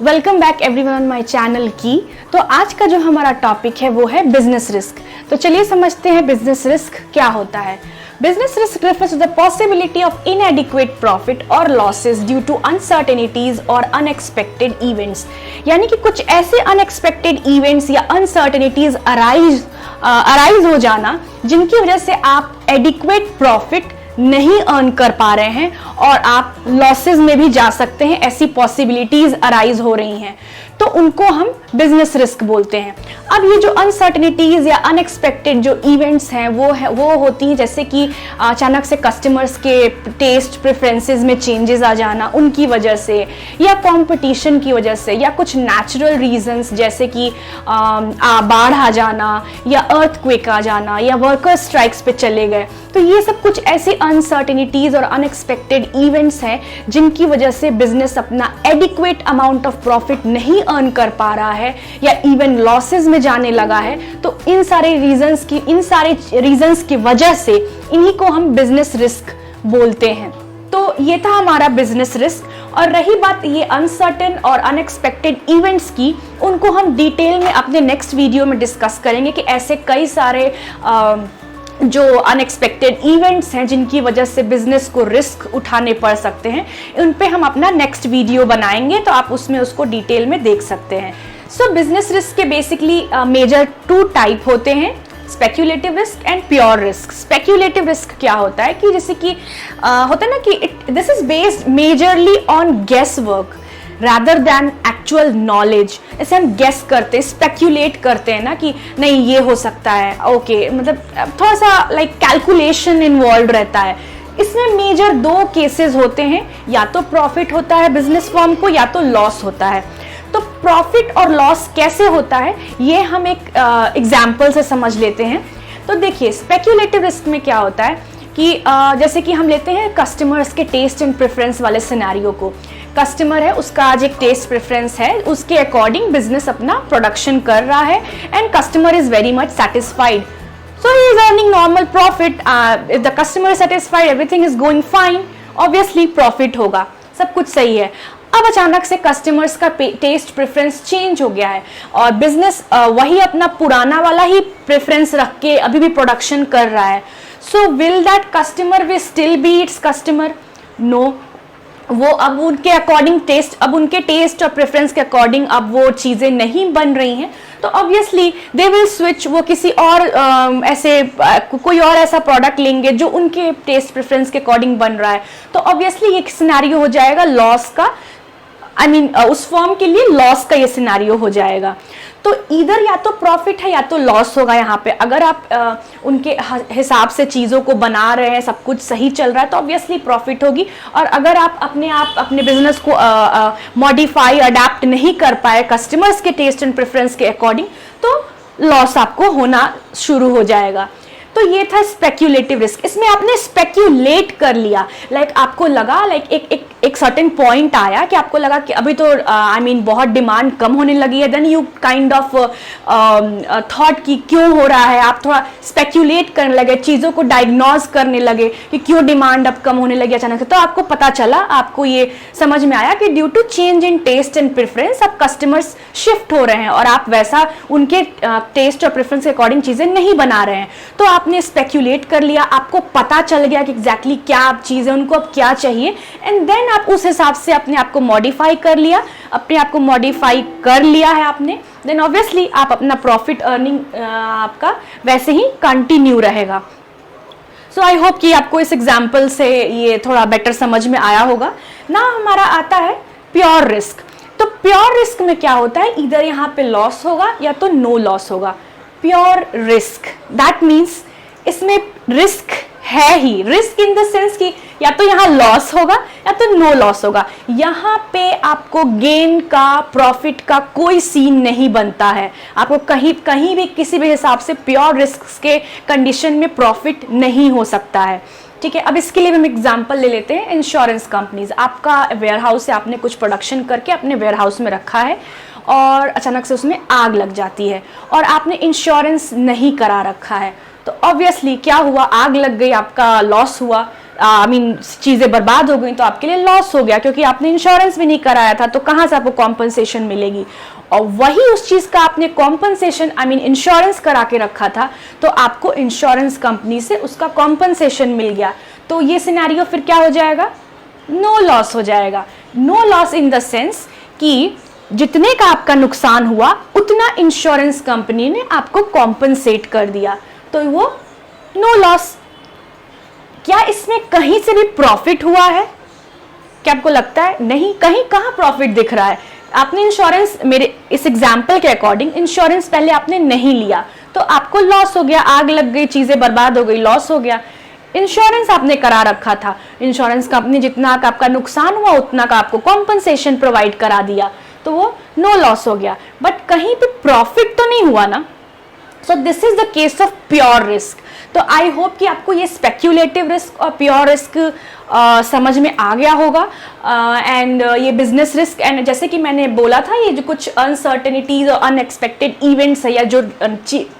Welcome back everyone on my channel की। तो आज का जो हमारा टॉपिक है वो है बिजनेस रिस्क। तो चलिए समझते हैं बिजनेस रिस्क क्या होता है। Business risk refers to the possibility of inadequate profit or losses due to uncertainties or unexpected events। यानी कि कुछ ऐसे unexpected events या uncertainties arise हो जाना जिनकी वजह से आप adequate profit नहीं अर्न कर पा रहे हैं और आप लॉसेस में भी जा सकते हैं। ऐसी पॉसिबिलिटीज अराइज हो रही हैं तो उनको हम बिजनेस रिस्क बोलते हैं। अब ये जो अनसर्टेनिटीज या अनएक्सपेक्टेड जो इवेंट्स हैं वो होती हैं, जैसे कि अचानक से कस्टमर्स के टेस्ट प्रेफरेंसेस में चेंजेस आ जाना उनकी वजह से, या कंपटीशन की वजह से, या कुछ नेचुरल रीजंस जैसे कि बाढ़ आ जाना या अर्थक्वेक आ जाना या वर्कर स्ट्राइक्स पे चले गए। तो ये सब कुछ ऐसी अनसर्टेनिटीज और अनएक्सपेक्टेड इवेंट्स हैं जिनकी वजह से बिजनेस अपना एडिक्वेट अमाउंट ऑफ प्रॉफिट नहीं अर्न कर पा रहा है या इवन लॉसेस में जाने लगा है। तो इन सारे रीजंस की वजह से इन्हीं को हम बिजनेस रिस्क बोलते हैं। तो ये था हमारा बिजनेस रिस्क। और रही बात ये अनसर्टेन और अनएक्सपेक्टेड इवेंट्स की, उनको हम डिटेल में अपने नेक्स्ट वीडियो में डिस्कस करेंगे कि ऐसे कई सारे जो अनएक्सपेक्टेड इवेंट्स हैं जिनकी वजह से बिजनेस को रिस्क उठाने पड़ सकते हैं, उन पे हम अपना नेक्स्ट वीडियो बनाएंगे तो आप उसमें उसको डिटेल में देख सकते हैं। सो बिजनेस रिस्क के बेसिकली मेजर 2 टाइप होते हैं, speculative risk and pure risk. Speculative risk क्या होता है कि जैसे कि होता है ना कि this is based majorly on guess work rather than actual knowledge। ऐसे हम गेस करते हैं, स्पेक्यूलेट करते हैं ना कि नहीं ये हो सकता है, ओके, मतलब थोड़ा सा लाइक कैलकुलेशन इन्वॉल्व रहता है। इसमें मेजर 2 केसेस होते हैं, या तो प्रॉफिट होता है बिजनेस फर्म को या तो लॉस होता है। तो प्रॉफिट और लॉस कैसे होता है ये हम एक एग्जाम्पल से समझ लेते हैं। तो देखिए स्पेक्यूलेटिव रिस्क में क्या होता है कि जैसे कि हम लेते हैं कस्टमर्स के टेस्ट एंड प्रेफरेंस वाले सिनेरियो को। कस्टमर है, उसका आज एक टेस्ट प्रेफरेंस है, उसके अकॉर्डिंग बिजनेस अपना प्रोडक्शन कर रहा है and customer is very much satisfied, so he is earning normal profit. If the customer is satisfied, everything is going fine, obviously profit होगा, सब कुछ सही है। अब अचानक से कस्टमर्स का टेस्ट प्रेफरेंस चेंज हो गया है और बिजनेस वही अपना पुराना वाला ही प्रेफरेंस रख के अभी भी प्रोडक्शन कर रहा है। So will that customer will still be its customer? No, वो अब उनके अकॉर्डिंग टेस्ट, अब उनके टेस्ट और प्रेफरेंस के अकॉर्डिंग अब वो चीज़ें नहीं बन रही हैं, तो ऑब्वियसली दे विल स्विच, वो किसी और कोई और ऐसा प्रोडक्ट लेंगे जो उनके टेस्ट प्रेफरेंस के अकॉर्डिंग बन रहा है। तो ऑब्वियसली ये सिनेरियो हो जाएगा लॉस का, उस फर्म के लिए लॉस का ये सिनेरियो हो जाएगा। तो इधर या तो प्रॉफिट है या तो लॉस होगा। यहाँ पे अगर आप उनके हिसाब से चीज़ों को बना रहे हैं, सब कुछ सही चल रहा है, तो ऑब्वियसली प्रॉफिट होगी। और अगर आप अपने बिजनेस को मॉडिफाई अडेप्ट नहीं कर पाए कस्टमर्स के टेस्ट एंड प्रेफरेंस के अकॉर्डिंग, तो लॉस आपको होना शुरू हो जाएगा। तो ये था स्पेक्यूलेटिव रिस्क। इसमें आपने स्पेक्यूलेट कर लिया, आपको लगा एक सर्टेन पॉइंट आया कि आपको लगा कि अभी तो बहुत डिमांड कम होने लगी है, then you kind of thought कि क्यों हो रहा है, आप थोड़ा स्पेक्यूलेट करने लगे, चीज़ों को डायग्नोज करने लगे कि क्यों डिमांड अब कम होने लगी अचानक से। तो आपको पता चला, आपको ये समझ में आया कि due to change in taste and preference अब कस्टमर्स शिफ्ट हो रहे हैं और आप वैसा उनके टेस्ट और प्रेफरेंस के अकॉर्डिंग चीज़ें नहीं बना रहे हैं। तो आपने स्पेक्यूलेट कर लिया, आपको पता चल गया कि एग्जैक्टली क्या चीज़ है, उनको अब क्या चाहिए, एंड देन आप उस हिसाब से अपने आप को मॉडिफाई कर लिया है आपने, देन ऑब्वियसली आप अपना प्रॉफिट अर्निंग आपका वैसे ही कंटिन्यू रहेगा। सो आई होप कि आपको इस एग्जाम्पल से ये थोड़ा बेटर समझ में आया होगा ना। हमारा आता है प्योर रिस्क। तो प्योर रिस्क में क्या होता है, इधर यहाँ पे लॉस होगा या तो नो लॉस होगा। प्योर रिस्क दैट मीन्स इसमें रिस्क है ही, रिस्क इन द सेंस कि या तो यहाँ लॉस होगा या तो नो लॉस होगा। यहाँ पे आपको गेन का, प्रॉफिट का कोई सीन नहीं बनता है। आपको कहीं भी किसी भी हिसाब से प्योर रिस्क के कंडीशन में प्रॉफिट नहीं हो सकता है। ठीक है, अब इसके लिए हम एग्जांपल ले लेते हैं। इंश्योरेंस कंपनीज, आपका वेयरहाउस से आपने कुछ प्रोडक्शन करके अपने वेयरहाउस में रखा है और अचानक से उसमें आग लग जाती है और आपने इंश्योरेंस नहीं करा रखा है, तो ऑब्वियसली क्या हुआ, आग लग गई, आपका लॉस हुआ। आई मीन चीज़ें बर्बाद हो गई तो आपके लिए लॉस हो गया, क्योंकि आपने इंश्योरेंस भी नहीं कराया था, तो कहाँ से आपको कॉम्पनसेशन मिलेगी। और वही उस चीज़ का आपने कॉम्पनसेशन आई मीन इंश्योरेंस करा के रखा था, तो आपको इंश्योरेंस कंपनी से उसका कॉम्पनसेशन मिल गया, तो ये सिनेरियो फिर क्या हो जाएगा, नो लॉस हो जाएगा। No loss in the sense कि जितने का आपका नुकसान हुआ उतना इंश्योरेंस कंपनी ने आपको कॉम्पनसेट कर दिया, तो वो नो लॉस। क्या इसमें कहीं से भी प्रॉफिट हुआ है? क्या आपको लगता है? नहीं, कहीं कहाँ प्रॉफिट दिख रहा है। आपने इंश्योरेंस, मेरे इस एग्जाम्पल के अकॉर्डिंग इंश्योरेंस पहले आपने नहीं लिया तो आपको लॉस हो गया, आग लग गई, चीजें बर्बाद हो गई, लॉस हो गया। इंश्योरेंस आपने करा रखा था, इंश्योरेंस कंपनी जितना का आपका नुकसान हुआ उतना का आपको कॉम्पनसेशन प्रोवाइड करा दिया, तो वो नो लॉस हो गया। बट कहीं पे प्रॉफिट तो नहीं हुआ ना। So this is the case of pure risk. तो आई होप कि आपको ये स्पेक्यूलेटिव रिस्क और प्योर रिस्क समझ में आ गया होगा। एंड ये बिजनेस रिस्क, एंड जैसे कि मैंने बोला था, ये जो कुछ अनसर्टेनिटीज और अनएक्सपेक्टेड इवेंट्स है या जो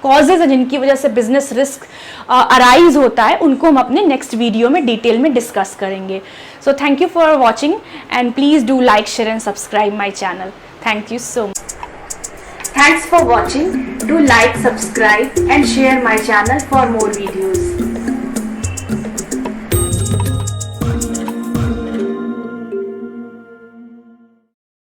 कॉजेज है जिनकी वजह से बिजनेस रिस्क अराइज होता है, उनको हम अपने नेक्स्ट वीडियो में डिटेल में डिस्कस करेंगे। So thank you for watching and please do like, share and subscribe my channel. Thank you so much. Thanks for watching. Do like, subscribe and share my channel for more videos.